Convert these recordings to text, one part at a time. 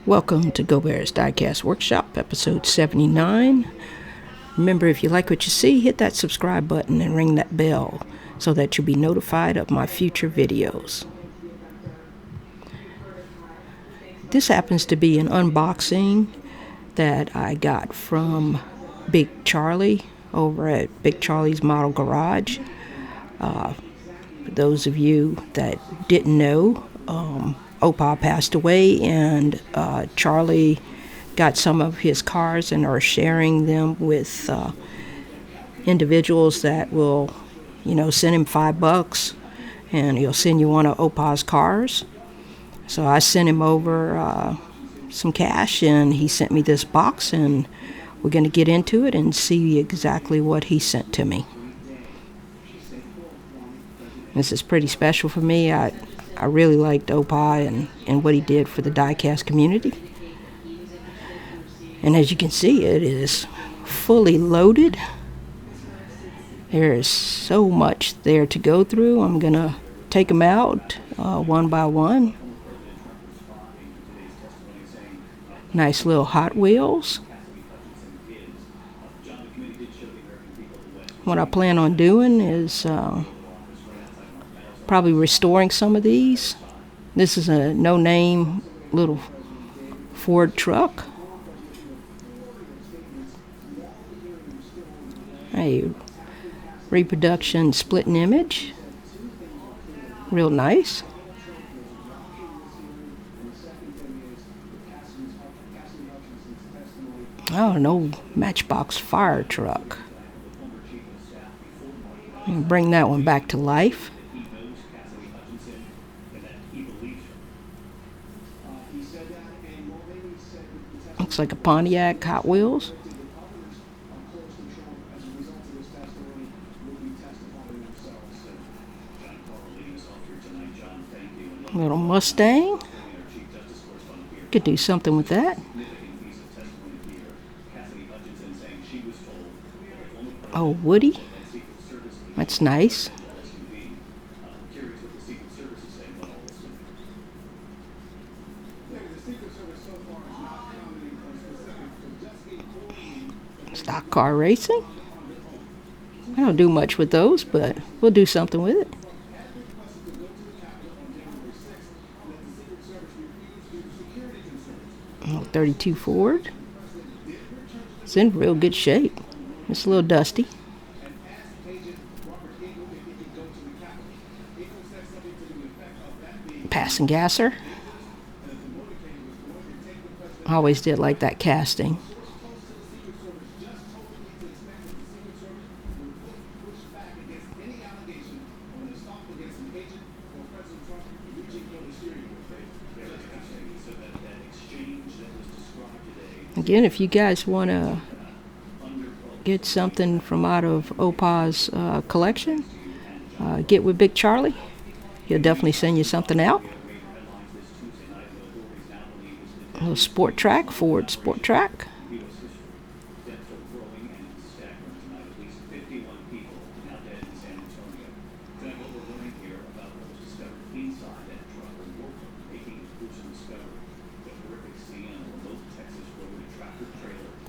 Welcome to Go Bears Diecast Workshop, episode 79. Remember, if you like what you see, hit that subscribe button and ring that bell so that you'll be notified of my future videos. This happens to be an unboxing that I got from Big Charlie over at Big Charlie's Model Garage. For those of you that didn't know, Opa passed away, and Charlie got some of his cars and are sharing them with individuals that will, send him $5 and he'll send you one of Opa's cars. So I sent him over some cash, and he sent me this box, and we're going to get into it and see exactly what he sent to me. This is pretty special for me. I really liked Opa and what he did for the diecast community. And as you can see, it is fully loaded. There is so much there to go through. I'm going to take them out one by one. Nice little Hot Wheels. What I plan on doing is probably restoring some of these. This is a no-name little Ford truck. A reproduction splitting image. Real nice. Oh, an old Matchbox fire truck. Bring that one back to life. Looks like a Pontiac Hot Wheels. Little Mustang. Could do something with that. Oh, Woody. That's nice. Stock car racing. I don't do much with those, but we'll do something with it. Oh, 32 Ford. It's in real good shape. It's a little dusty. Passing gasser. I always did like that casting. Again, if you guys want to get something from out of Opa's collection, get with Big Charlie. He'll definitely send you something out. A little sport track, Ford sport track.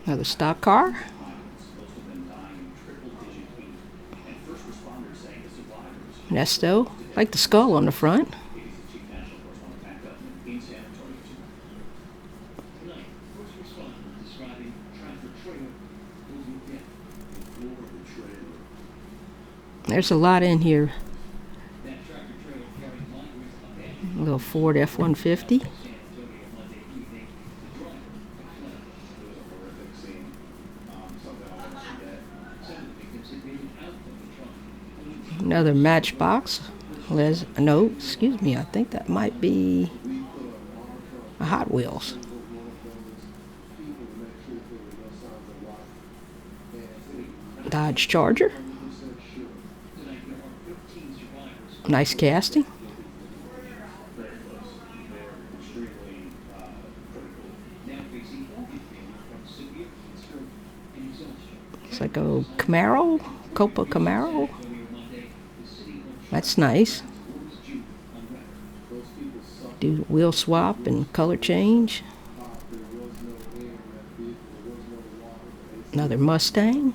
Another stock car. Nesto, like the skull on the front. There's a lot in here. A little Ford F-150. Another Matchbox. No, excuse me, I think that might be a Hot Wheels. Dodge Charger. Nice casting. It's like a Camaro, Copa Camaro. That's nice. Do wheel swap and color change. Another Mustang.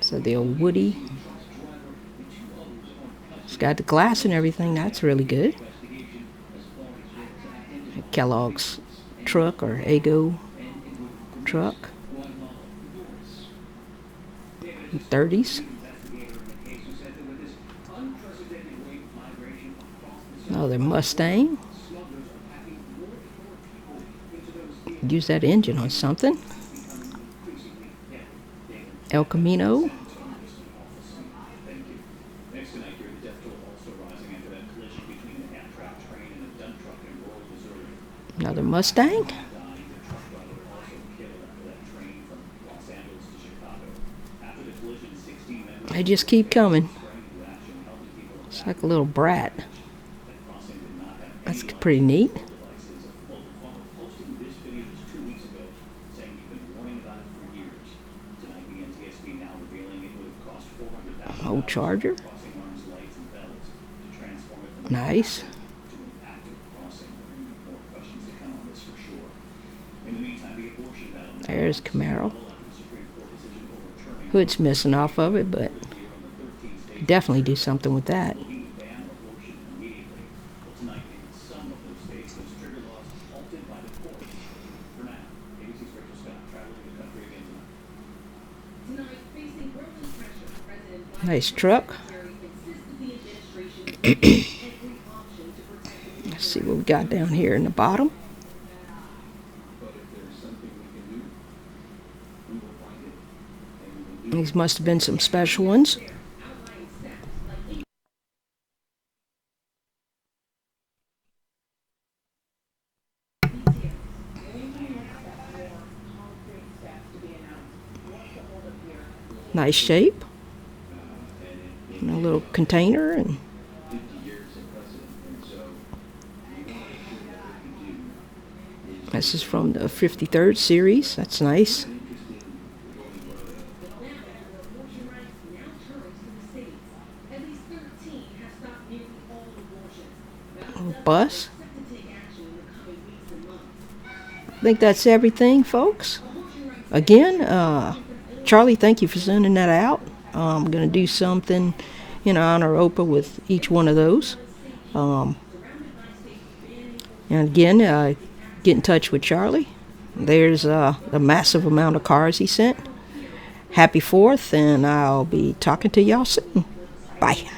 So the old Woody. It's got the glass and everything. That's really good. Kellogg's truck or Eggo truck. 30s. Another Mustang. Use that engine on something. El Camino. Another Mustang. They just keep coming. It's like a little brat. That's pretty neat. Old Charger. Nice. There's Camaro. Hood's missing off of it, but definitely do something with that. Nice truck. Let's see what we got down here in the bottom. These must have been some special ones. Nice shape. And a little container, and this is from the 53rd series. That's nice. Bus. I think that's everything, folks. Again, Charlie, thank you for sending that out. I'm going to do something in honor of Oprah with each one of those. And again, get in touch with Charlie. There's the massive amount of cars he sent. Happy 4th, and I'll be talking to y'all soon. Bye.